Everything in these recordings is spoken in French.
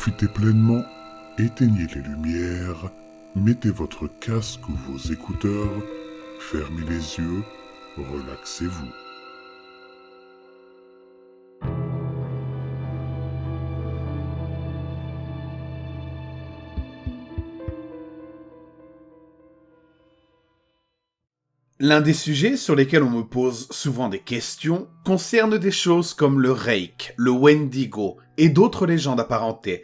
profitez pleinement, éteignez les lumières, mettez votre casque ou vos écouteurs, fermez les yeux, relaxez-vous. L'un des sujets sur lesquels on me pose souvent des questions concerne des choses comme le Reik, le Wendigo et d'autres légendes apparentées.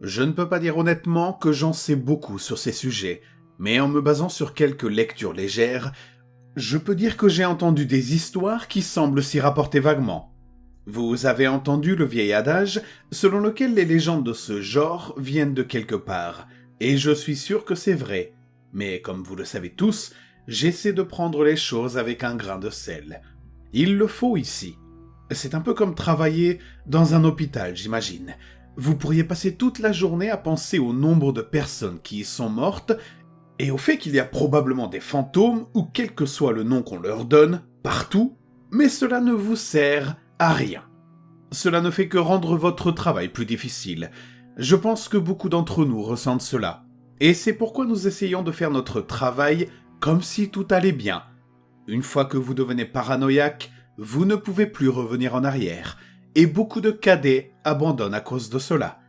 Je ne peux pas dire honnêtement que j'en sais beaucoup sur ces sujets, mais en me basant sur quelques lectures légères, je peux dire que j'ai entendu des histoires qui semblent s'y rapporter vaguement. Vous avez entendu le vieil adage selon lequel les légendes de ce genre viennent de quelque part, et je suis sûr que c'est vrai. Mais comme vous le savez tous, j'essaie de prendre les choses avec un grain de sel. Il le faut ici. C'est un peu comme travailler dans un hôpital, j'imagine. Vous pourriez passer toute la journée à penser au nombre de personnes qui y sont mortes et au fait qu'il y a probablement des fantômes, ou quel que soit le nom qu'on leur donne, partout, mais cela ne vous sert à rien. Cela ne fait que rendre votre travail plus difficile. Je pense que beaucoup d'entre nous ressentent cela. Et c'est pourquoi nous essayons de faire notre travail comme si tout allait bien. Une fois que vous devenez paranoïaque, vous ne pouvez plus revenir en arrière, et beaucoup de cadets abandonnent à cause de cela.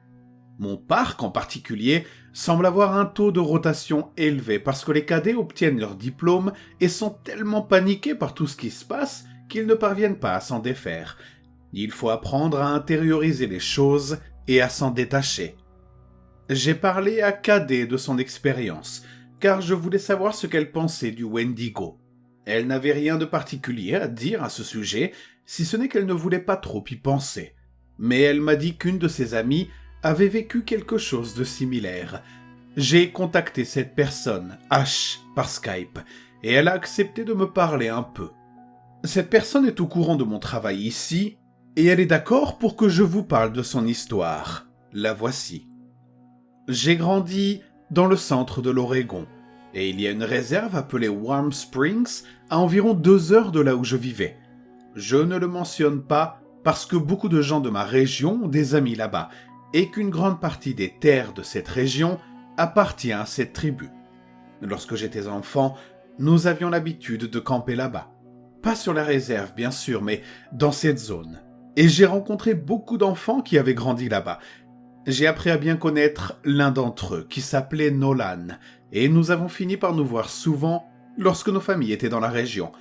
Mon parc en particulier semble avoir un taux de rotation élevé parce que les cadets obtiennent leur diplôme et sont tellement paniqués par tout ce qui se passe qu'ils ne parviennent pas à s'en défaire. Il faut apprendre à intérioriser les choses et à s'en détacher. J'ai parlé à Cadet de son expérience, car je voulais savoir ce qu'elle pensait du Wendigo. Elle n'avait rien de particulier à dire à ce sujet, si ce n'est qu'elle ne voulait pas trop y penser. Mais elle m'a dit qu'une de ses amies avait vécu quelque chose de similaire. J'ai contacté cette personne, H, par Skype, et elle a accepté de me parler un peu. Cette personne est au courant de mon travail ici, et elle est d'accord pour que je vous parle de son histoire. La voici. J'ai grandi dans le centre de l'Oregon, et il y a une réserve appelée Warm Springs à environ 2 heures de là où je vivais. Je ne le mentionne pas parce que beaucoup de gens de ma région ont des amis là-bas, et qu'une grande partie des terres de cette région appartient à cette tribu. Lorsque j'étais enfant, nous avions l'habitude de camper là-bas. Pas sur la réserve, bien sûr, mais dans cette zone. Et j'ai rencontré beaucoup d'enfants qui avaient grandi là-bas. J'ai appris à bien connaître l'un d'entre eux, qui s'appelait Nolan, et nous avons fini par nous voir souvent lorsque nos familles étaient dans la région.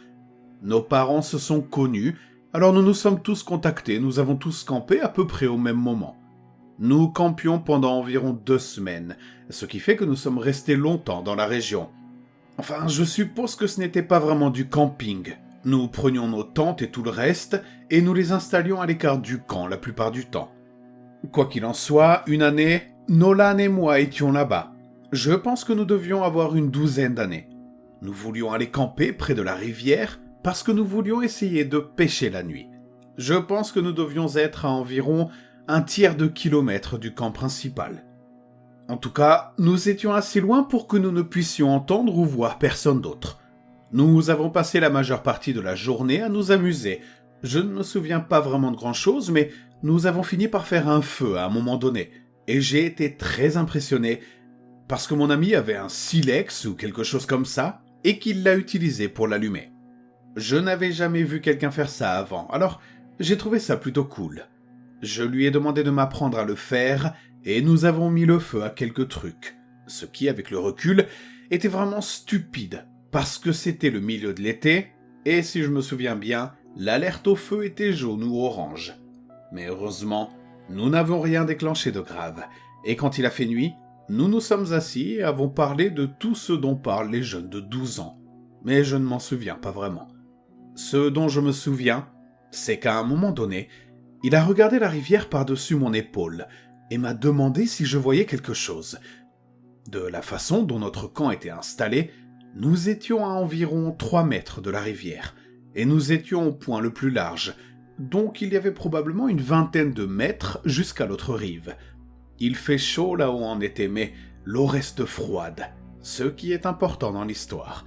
Nos parents se sont connus, alors nous nous sommes tous contactés, nous avons tous campé à peu près au même moment. Nous campions pendant environ 2 semaines, ce qui fait que nous sommes restés longtemps dans la région. Enfin, je suppose que ce n'était pas vraiment du camping. Nous prenions nos tentes et tout le reste, et nous les installions à l'écart du camp la plupart du temps. Quoi qu'il en soit, une année, Nolan et moi étions là-bas. Je pense que nous devions avoir une 12aine d'années. Nous voulions aller camper près de la rivière parce que nous voulions essayer de pêcher la nuit. Je pense que nous devions être à environ 1/3 de kilomètre du camp principal. En tout cas, nous étions assez loin pour que nous ne puissions entendre ou voir personne d'autre. Nous avons passé la majeure partie de la journée à nous amuser. Je ne me souviens pas vraiment de grand-chose, mais nous avons fini par faire un feu à un moment donné, et j'ai été très impressionné parce que mon ami avait un silex ou quelque chose comme ça, et qu'il l'a utilisé pour l'allumer. Je n'avais jamais vu quelqu'un faire ça avant, alors j'ai trouvé ça plutôt cool. Je lui ai demandé de m'apprendre à le faire, et nous avons mis le feu à quelques trucs, ce qui, avec le recul, était vraiment stupide, parce que c'était le milieu de l'été, et si je me souviens bien, l'alerte au feu était jaune ou orange. Mais heureusement, nous n'avons rien déclenché de grave, et quand il a fait nuit, nous nous sommes assis et avons parlé de tout ce dont parlent les jeunes de 12 ans. Mais je ne m'en souviens pas vraiment. Ce dont je me souviens, c'est qu'à un moment donné, il a regardé la rivière par-dessus mon épaule et m'a demandé si je voyais quelque chose. De la façon dont notre camp était installé, nous étions à environ 3 mètres de la rivière, et nous étions au point le plus large, donc il y avait probablement une 20aine de mètres jusqu'à l'autre rive. Il fait chaud là où on était, mais l'eau reste froide, ce qui est important dans l'histoire.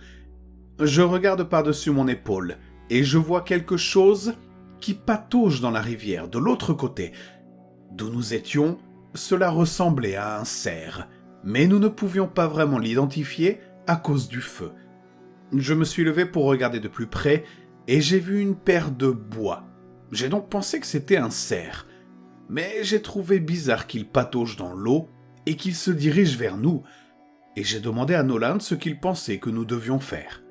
Je regarde par-dessus mon épaule, et je vois quelque chose qui patauge dans la rivière de l'autre côté. D'où nous étions, cela ressemblait à un cerf, mais nous ne pouvions pas vraiment l'identifier à cause du feu. Je me suis levé pour regarder de plus près et j'ai vu une paire de bois. J'ai donc pensé que c'était un cerf, mais j'ai trouvé bizarre qu'il patauge dans l'eau et qu'il se dirige vers nous, et j'ai demandé à Nolan ce qu'il pensait que nous devions faire.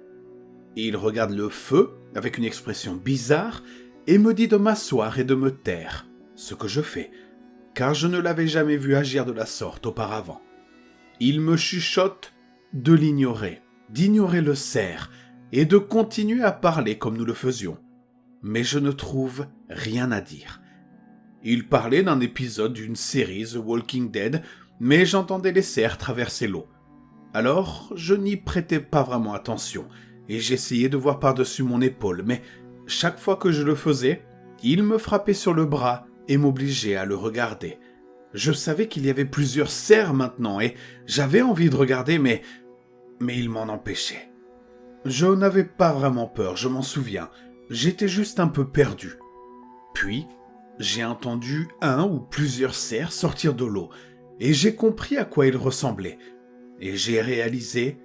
Il regarde le feu avec une expression bizarre et me dit de m'asseoir et de me taire, ce que je fais, car je ne l'avais jamais vu agir de la sorte auparavant. Il me chuchote de l'ignorer, d'ignorer le cerf et de continuer à parler comme nous le faisions. Mais je ne trouve rien à dire. Il parlait d'un épisode d'une série The Walking Dead, mais j'entendais les cerfs traverser l'eau. Alors, je n'y prêtais pas vraiment attention, et j'essayais de voir par-dessus mon épaule, mais chaque fois que je le faisais, il me frappait sur le bras et m'obligeait à le regarder. Je savais qu'il y avait plusieurs cerfs maintenant, et j'avais envie de regarder, mais il m'en empêchait. Je n'avais pas vraiment peur, je m'en souviens. J'étais juste un peu perdu. Puis, j'ai entendu un ou plusieurs cerfs sortir de l'eau, et j'ai compris à quoi ils ressemblaient. Et j'ai réalisé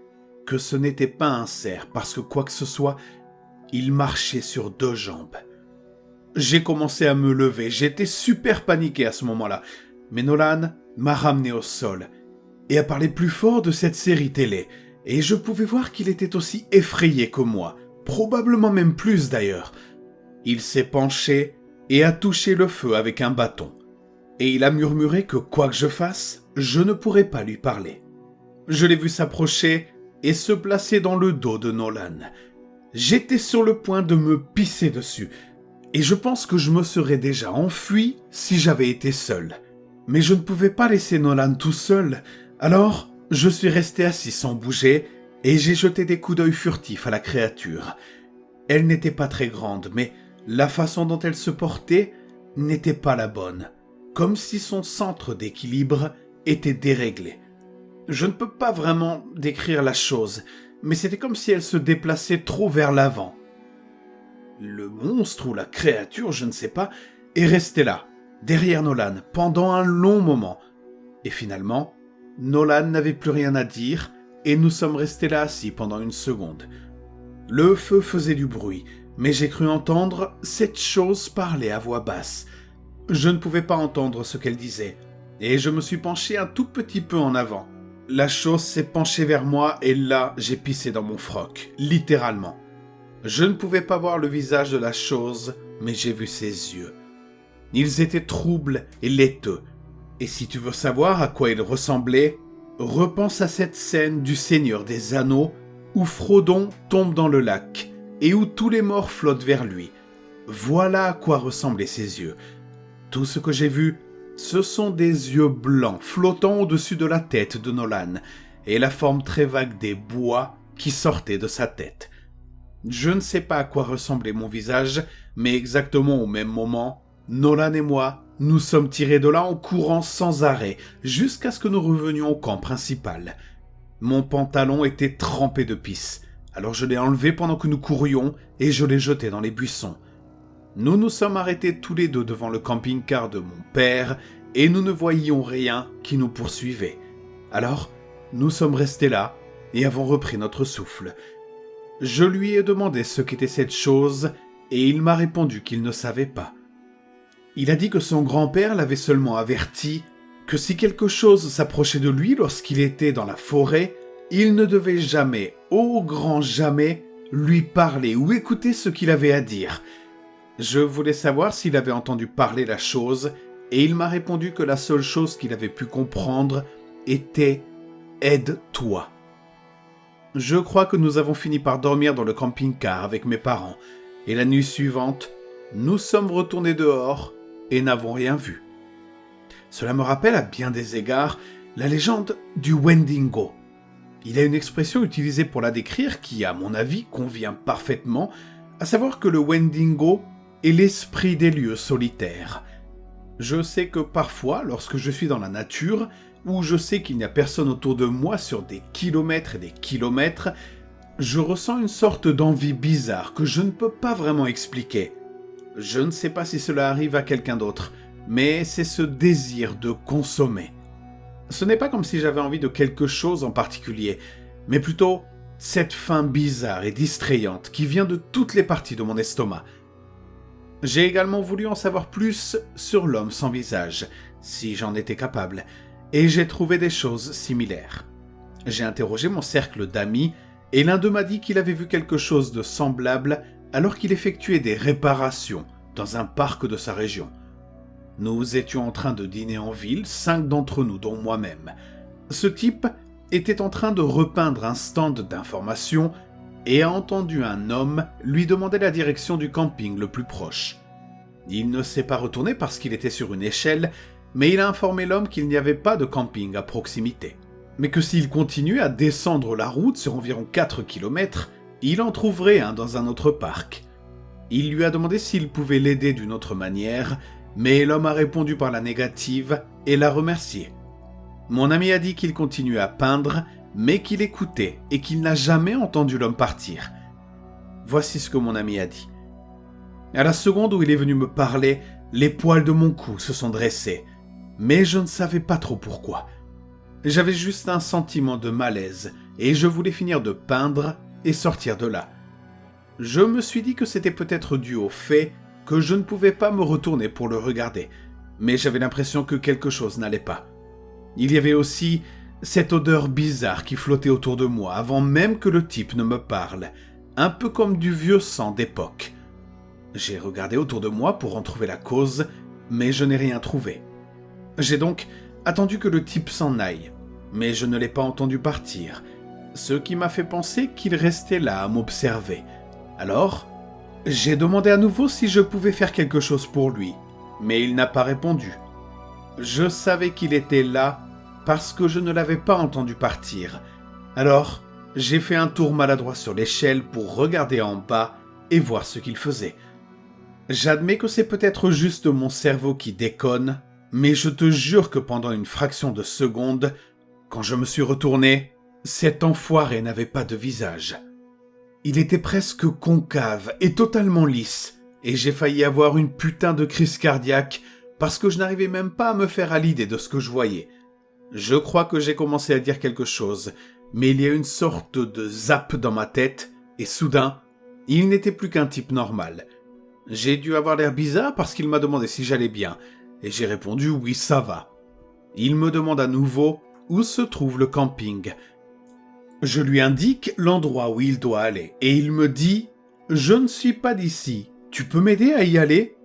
que ce n'était pas un cerf, parce que quoi que ce soit, il marchait sur 2 jambes. J'ai commencé à me lever, j'étais super paniqué à ce moment-là, mais Nolan m'a ramené au sol, et a parlé plus fort de cette série télé, et je pouvais voir qu'il était aussi effrayé que moi, probablement même plus d'ailleurs. Il s'est penché et a touché le feu avec un bâton, et il a murmuré que quoi que je fasse, je ne pourrais pas lui parler. Je l'ai vu s'approcher et se placer dans le dos de Nolan. J'étais sur le point de me pisser dessus, et je pense que je me serais déjà enfui si j'avais été seul. Mais je ne pouvais pas laisser Nolan tout seul, alors je suis resté assis sans bouger, et j'ai jeté des coups d'œil furtifs à la créature. Elle n'était pas très grande, mais la façon dont elle se portait n'était pas la bonne, comme si son centre d'équilibre était déréglé. Je ne peux pas vraiment décrire la chose, mais c'était comme si elle se déplaçait trop vers l'avant. Le monstre ou la créature, je ne sais pas, est resté là, derrière Nolan, pendant un long moment. Et finalement, Nolan n'avait plus rien à dire, et nous sommes restés là assis pendant 1 seconde. Le feu faisait du bruit, mais j'ai cru entendre cette chose parler à voix basse. Je ne pouvais pas entendre ce qu'elle disait, et je me suis penché un tout petit peu en avant. La chose s'est penchée vers moi et là, j'ai pissé dans mon froc, littéralement. Je ne pouvais pas voir le visage de la chose, mais j'ai vu ses yeux. Ils étaient troubles et laiteux. Et si tu veux savoir à quoi ils ressemblaient, repense à cette scène du Seigneur des Anneaux où Frodon tombe dans le lac et où tous les morts flottent vers lui. Voilà à quoi ressemblaient ses yeux. Tout ce que j'ai vu, ce sont des yeux blancs flottant au-dessus de la tête de Nolan et la forme très vague des bois qui sortaient de sa tête. Je ne sais pas à quoi ressemblait mon visage, mais exactement au même moment, Nolan et moi, nous sommes tirés de là en courant sans arrêt, jusqu'à ce que nous revenions au camp principal. Mon pantalon était trempé de pisse, alors je l'ai enlevé pendant que nous courions et je l'ai jeté dans les buissons. Nous nous sommes arrêtés tous les deux devant le camping-car de mon père et nous ne voyions rien qui nous poursuivait. Alors, nous sommes restés là et avons repris notre souffle. Je lui ai demandé ce qu'était cette chose et il m'a répondu qu'il ne savait pas. Il a dit que son grand-père l'avait seulement averti que si quelque chose s'approchait de lui lorsqu'il était dans la forêt, il ne devait jamais, au grand jamais, lui parler ou écouter ce qu'il avait à dire. Je voulais savoir s'il avait entendu parler la chose, et il m'a répondu que la seule chose qu'il avait pu comprendre était « aide-toi ». Je crois que nous avons fini par dormir dans le camping-car avec mes parents, et la nuit suivante, nous sommes retournés dehors et n'avons rien vu. Cela me rappelle à bien des égards la légende du Wendigo. Il y a une expression utilisée pour la décrire qui, à mon avis, convient parfaitement, à savoir que le Wendigo est l'esprit des lieux solitaires. Je sais que parfois, lorsque je suis dans la nature, où je sais qu'il n'y a personne autour de moi sur des kilomètres et des kilomètres, je ressens une sorte d'envie bizarre que je ne peux pas vraiment expliquer. Je ne sais pas si cela arrive à quelqu'un d'autre, mais c'est ce désir de consommer. Ce n'est pas comme si j'avais envie de quelque chose en particulier, mais plutôt cette faim bizarre et distrayante qui vient de toutes les parties de mon estomac. J'ai également voulu en savoir plus sur l'homme sans visage, si j'en étais capable, et j'ai trouvé des choses similaires. J'ai interrogé mon cercle d'amis, et l'un d'eux m'a dit qu'il avait vu quelque chose de semblable alors qu'il effectuait des réparations dans un parc de sa région. Nous étions en train de dîner en ville, 5 d'entre nous, dont moi-même. Ce type était en train de repeindre un stand d'information et a entendu un homme lui demander la direction du camping le plus proche. Il ne s'est pas retourné parce qu'il était sur une échelle, mais il a informé l'homme qu'il n'y avait pas de camping à proximité, mais que s'il continuait à descendre la route sur environ 4 km, il en trouverait un dans un autre parc. Il lui a demandé s'il pouvait l'aider d'une autre manière, mais l'homme a répondu par la négative et l'a remercié. Mon ami a dit qu'il continuait à peindre, mais qu'il écoutait et qu'il n'a jamais entendu l'homme partir. Voici ce que mon ami a dit. À la seconde où il est venu me parler, les poils de mon cou se sont dressés, mais je ne savais pas trop pourquoi. J'avais juste un sentiment de malaise et je voulais finir de peindre et sortir de là. Je me suis dit que c'était peut-être dû au fait que je ne pouvais pas me retourner pour le regarder, mais j'avais l'impression que quelque chose n'allait pas. Il y avait aussi cette odeur bizarre qui flottait autour de moi avant même que le type ne me parle, un peu comme du vieux sang d'époque. J'ai regardé autour de moi pour en trouver la cause, mais je n'ai rien trouvé. J'ai donc attendu que le type s'en aille, mais je ne l'ai pas entendu partir, ce qui m'a fait penser qu'il restait là à m'observer. Alors, j'ai demandé à nouveau si je pouvais faire quelque chose pour lui, mais il n'a pas répondu. Je savais qu'il était là parce que je ne l'avais pas entendu partir. Alors, j'ai fait un tour maladroit sur l'échelle pour regarder en bas et voir ce qu'il faisait. J'admets que c'est peut-être juste mon cerveau qui déconne, mais je te jure que pendant une fraction de seconde, quand je me suis retourné, cet enfoiré n'avait pas de visage. Il était presque concave et totalement lisse, et j'ai failli avoir une putain de crise cardiaque parce que je n'arrivais même pas à me faire à l'idée de ce que je voyais. Je crois que j'ai commencé à dire quelque chose, mais il y a une sorte de zap dans ma tête, et soudain, il n'était plus qu'un type normal. J'ai dû avoir l'air bizarre parce qu'il m'a demandé si j'allais bien, et j'ai répondu oui, ça va. Il me demande à nouveau où se trouve le camping. Je lui indique l'endroit où il doit aller, et il me dit « Je ne suis pas d'ici, tu peux m'aider à y aller ?»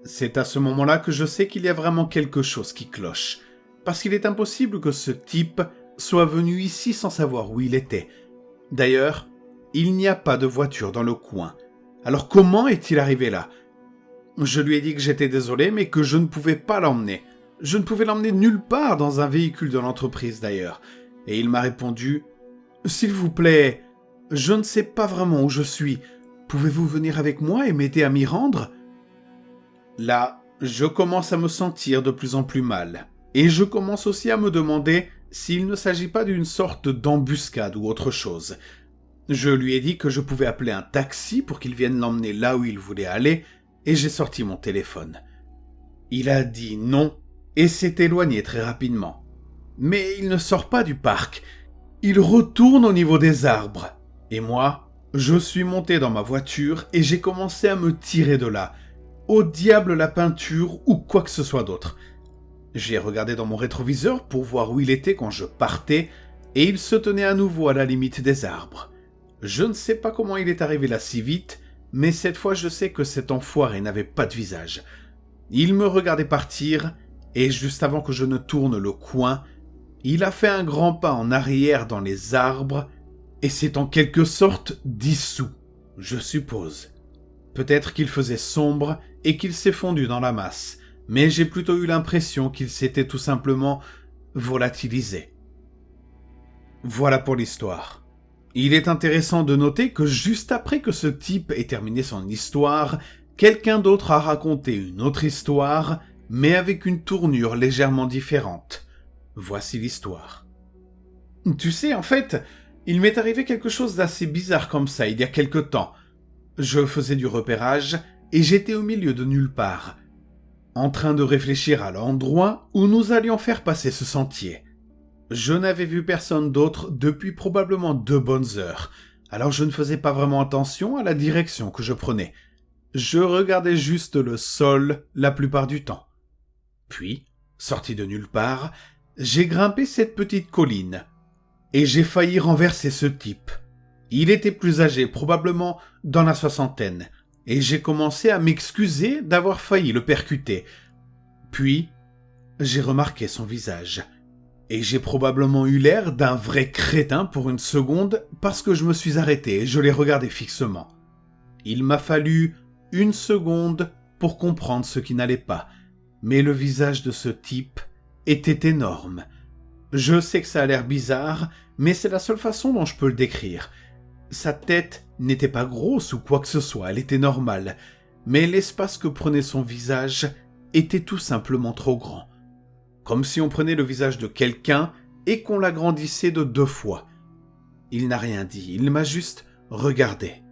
C'est à ce moment-là que je sais qu'il y a vraiment quelque chose qui cloche, parce qu'il est impossible que ce type soit venu ici sans savoir où il était. D'ailleurs, il n'y a pas de voiture dans le coin. Alors comment est-il arrivé là ? Je lui ai dit que j'étais désolé, mais que je ne pouvais pas l'emmener. Je ne pouvais l'emmener nulle part dans un véhicule de l'entreprise d'ailleurs. Et il m'a répondu « S'il vous plaît, je ne sais pas vraiment où je suis. Pouvez-vous venir avec moi et m'aider à m'y rendre ?» Là, je commence à me sentir de plus en plus mal. Et je commence aussi à me demander s'il ne s'agit pas d'une sorte d'embuscade ou autre chose. Je lui ai dit que je pouvais appeler un taxi pour qu'il vienne l'emmener là où il voulait aller, et j'ai sorti mon téléphone. Il a dit non, et s'est éloigné très rapidement. Mais il ne sort pas du parc. Il retourne au niveau des arbres. Et moi, je suis monté dans ma voiture et j'ai commencé à me tirer de là. Au diable la peinture ou quoi que ce soit d'autre. J'ai regardé dans mon rétroviseur pour voir où il était quand je partais, et il se tenait à nouveau à la limite des arbres. Je ne sais pas comment il est arrivé là si vite, mais cette fois je sais que cet enfoiré n'avait pas de visage. Il me regardait partir, et juste avant que je ne tourne le coin, il a fait un grand pas en arrière dans les arbres, et s'est en quelque sorte dissous, je suppose. Peut-être qu'il faisait sombre et qu'il s'est fondu dans la masse, mais j'ai plutôt eu l'impression qu'il s'était tout simplement volatilisé. Voilà pour l'histoire. Il est intéressant de noter que juste après que ce type ait terminé son histoire, quelqu'un d'autre a raconté une autre histoire, mais avec une tournure légèrement différente. Voici l'histoire. Tu sais, en fait, il m'est arrivé quelque chose d'assez bizarre comme ça il y a quelque temps. Je faisais du repérage et j'étais au milieu de nulle part. en train de réfléchir à l'endroit où nous allions faire passer ce sentier. Je n'avais vu personne d'autre depuis probablement 2 bonnes heures, alors je ne faisais pas vraiment attention à la direction que je prenais. Je regardais juste le sol la plupart du temps. Puis, sorti de nulle part, j'ai grimpé cette petite colline, et j'ai failli renverser ce type. Il était plus âgé, probablement dans la 60aine, et j'ai commencé à m'excuser d'avoir failli le percuter. Puis, j'ai remarqué son visage. Et j'ai probablement eu l'air d'un vrai crétin pour une seconde parce que je me suis arrêté et je l'ai regardé fixement. Il m'a fallu 1 seconde pour comprendre ce qui n'allait pas, mais le visage de ce type était énorme. Je sais que ça a l'air bizarre, mais c'est la seule façon dont je peux le décrire. Sa tête n'était pas grosse ou quoi que ce soit, elle était normale, mais l'espace que prenait son visage était tout simplement trop grand. Comme si on prenait le visage de quelqu'un et qu'on l'agrandissait de 2 fois. Il n'a rien dit, il m'a juste regardé.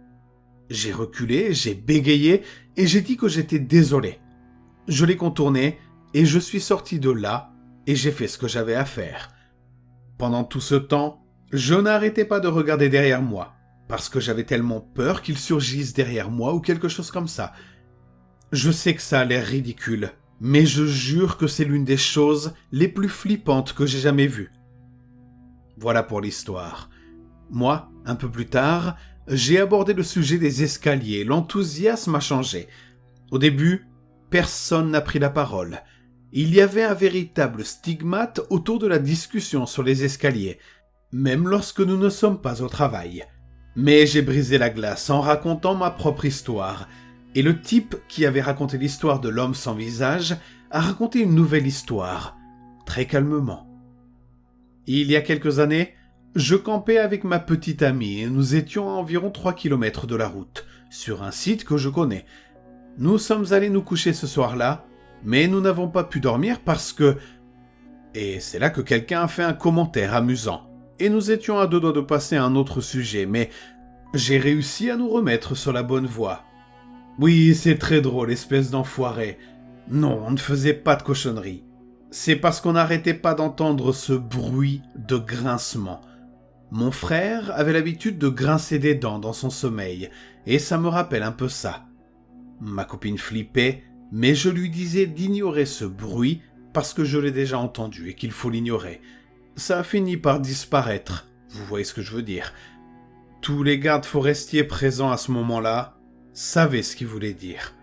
J'ai reculé, j'ai bégayé et j'ai dit que j'étais désolé. Je l'ai contourné et je suis sorti de là et j'ai fait ce que j'avais à faire. Pendant tout ce temps, je n'arrêtais pas de regarder derrière moi, parce que j'avais tellement peur qu'il surgisse derrière moi ou quelque chose comme ça. Je sais que ça a l'air ridicule, mais je jure que c'est l'une des choses les plus flippantes que j'ai jamais vues. Voilà pour l'histoire. Moi, un peu plus tard, j'ai abordé le sujet des escaliers. L'enthousiasme a changé. Au début, personne n'a pris la parole. Il y avait un véritable stigmate autour de la discussion sur les escaliers, même lorsque nous ne sommes pas au travail. Mais j'ai brisé la glace en racontant ma propre histoire. Et le type qui avait raconté l'histoire de l'homme sans visage a raconté une nouvelle histoire, très calmement. Il y a quelques années, je campais avec ma petite amie et nous étions à environ 3 km de la route, sur un site que je connais. Nous sommes allés nous coucher ce soir-là, mais nous n'avons pas pu dormir parce que... Et c'est là que quelqu'un a fait un commentaire amusant. Et nous étions à 2 doigts de passer à un autre sujet, mais j'ai réussi à nous remettre sur la bonne voie. Oui, c'est très drôle, espèce d'enfoiré. Non, on ne faisait pas de cochonneries. C'est parce qu'on n'arrêtait pas d'entendre ce bruit de grincement. Mon frère avait l'habitude de grincer des dents dans son sommeil, et ça me rappelle un peu ça. Ma copine flippait, mais je lui disais d'ignorer ce bruit parce que je l'ai déjà entendu et qu'il faut l'ignorer. Ça a fini par disparaître, vous voyez ce que je veux dire. Tous les gardes forestiers présents à ce moment-là savaient ce qu'il voulait dire.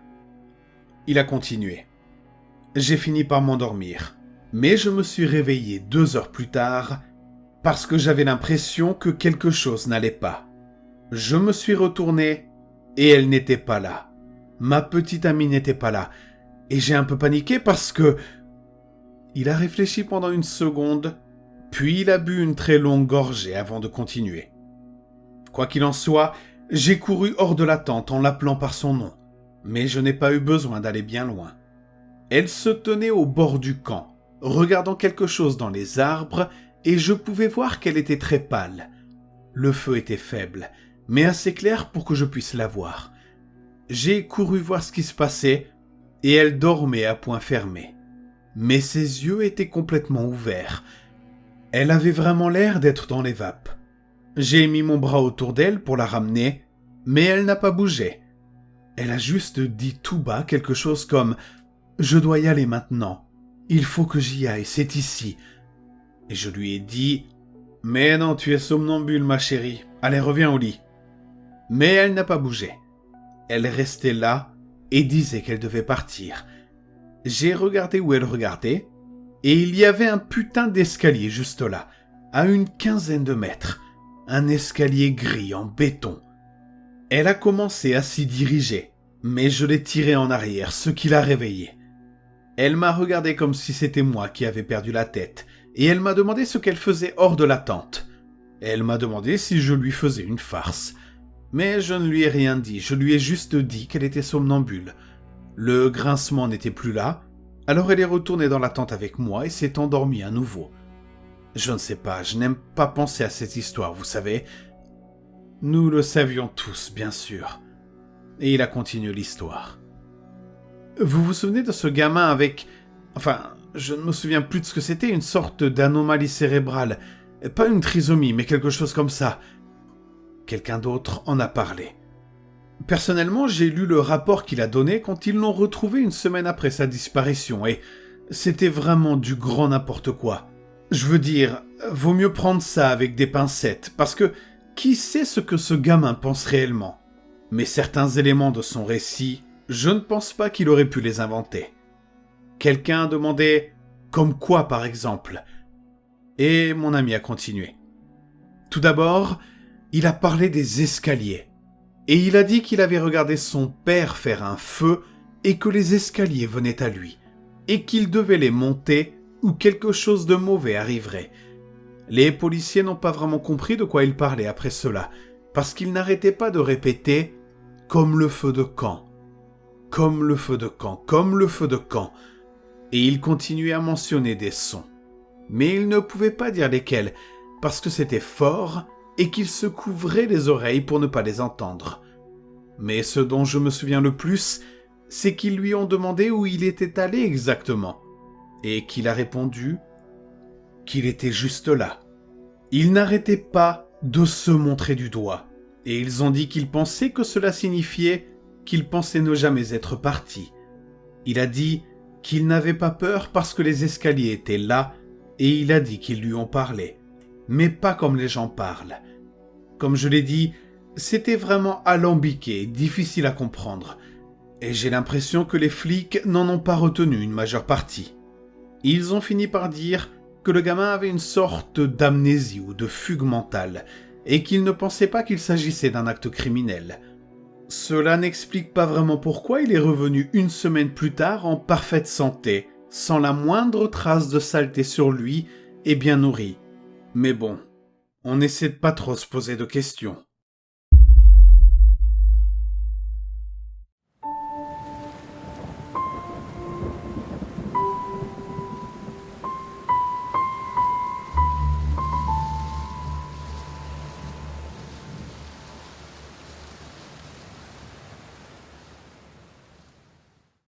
Il a continué. J'ai fini par m'endormir, mais je me suis réveillé 2 heures plus tard parce que j'avais l'impression que quelque chose n'allait pas. Je me suis retourné et elle n'était pas là. Ma petite amie n'était pas là. Et j'ai un peu paniqué parce que... Il a réfléchi pendant 1 seconde, puis il a bu une très longue gorgée avant de continuer. Quoi qu'il en soit, j'ai couru hors de la tente en l'appelant par son nom, mais je n'ai pas eu besoin d'aller bien loin. Elle se tenait au bord du camp, regardant quelque chose dans les arbres, et je pouvais voir qu'elle était très pâle. Le feu était faible, mais assez clair pour que je puisse la voir. J'ai couru voir ce qui se passait, et elle dormait à poings fermés. Mais ses yeux étaient complètement ouverts. Elle avait vraiment l'air d'être dans les vapes. J'ai mis mon bras autour d'elle pour la ramener, mais elle n'a pas bougé. Elle a juste dit tout bas quelque chose comme « Je dois y aller maintenant. Il faut que j'y aille, c'est ici. » Et je lui ai dit « Mais non, tu es somnambule, ma chérie. Allez, reviens au lit. » Mais elle n'a pas bougé. Elle restait là et disait qu'elle devait partir. J'ai regardé où elle regardait, et il y avait un putain d'escalier juste là, à une 15aine de mètres. Un escalier gris en béton. Elle a commencé à s'y diriger, mais je l'ai tirée en arrière, ce qui l'a réveillée. Elle m'a regardé comme si c'était moi qui avais perdu la tête, et elle m'a demandé ce qu'elle faisait hors de la tente. Elle m'a demandé si je lui faisais une farce. Mais je ne lui ai rien dit, je lui ai juste dit qu'elle était somnambule. Le grincement n'était plus là, alors elle est retournée dans la tente avec moi et s'est endormie à nouveau. Je ne sais pas, je n'aime pas penser à cette histoire, vous savez. Nous le savions tous, bien sûr. Et il a continué l'histoire. Vous vous souvenez de ce gamin avec... Enfin, je ne me souviens plus de ce que c'était, une sorte d'anomalie cérébrale. Pas une trisomie, mais quelque chose comme ça. Quelqu'un d'autre en a parlé. Personnellement, j'ai lu le rapport qu'il a donné quand ils l'ont retrouvé une semaine après sa disparition, et c'était vraiment du grand n'importe quoi. Je veux dire, vaut mieux prendre ça avec des pincettes, parce que qui sait ce que ce gamin pense réellement? Mais certains éléments de son récit, je ne pense pas qu'il aurait pu les inventer. Quelqu'un a demandé « Comme quoi, par exemple ?» Et mon ami a continué. Tout d'abord, il a parlé des escaliers. Et il a dit qu'il avait regardé son père faire un feu et que les escaliers venaient à lui. Et qu'il devait les monter ou quelque chose de mauvais arriverait. Les policiers n'ont pas vraiment compris de quoi il parlait après cela, parce qu'il n'arrêtait pas de répéter « comme le feu de camp ». Comme le feu de camp, comme le feu de camp. Et il continuait à mentionner des sons. Mais il ne pouvait pas dire lesquels, parce que c'était fort et qu'il se couvrait les oreilles pour ne pas les entendre. Mais ce dont je me souviens le plus, c'est qu'ils lui ont demandé où il était allé exactement, et qu'il a répondu qu'il était juste là. Il n'arrêtait pas de se montrer du doigt, et ils ont dit qu'il pensait que cela signifiait qu'il pensait ne jamais être parti. Il a dit qu'il n'avait pas peur parce que les escaliers étaient là, et il a dit qu'ils lui ont parlé. Mais pas comme les gens parlent. Comme je l'ai dit, c'était vraiment alambiqué, difficile à comprendre. Et j'ai l'impression que les flics n'en ont pas retenu une majeure partie. Ils ont fini par dire que le gamin avait une sorte d'amnésie ou de fugue mentale, et qu'il ne pensait pas qu'il s'agissait d'un acte criminel. Cela n'explique pas vraiment pourquoi il est revenu une semaine plus tard en parfaite santé, sans la moindre trace de saleté sur lui et bien nourri. Mais bon, on essaie de pas trop se poser de questions.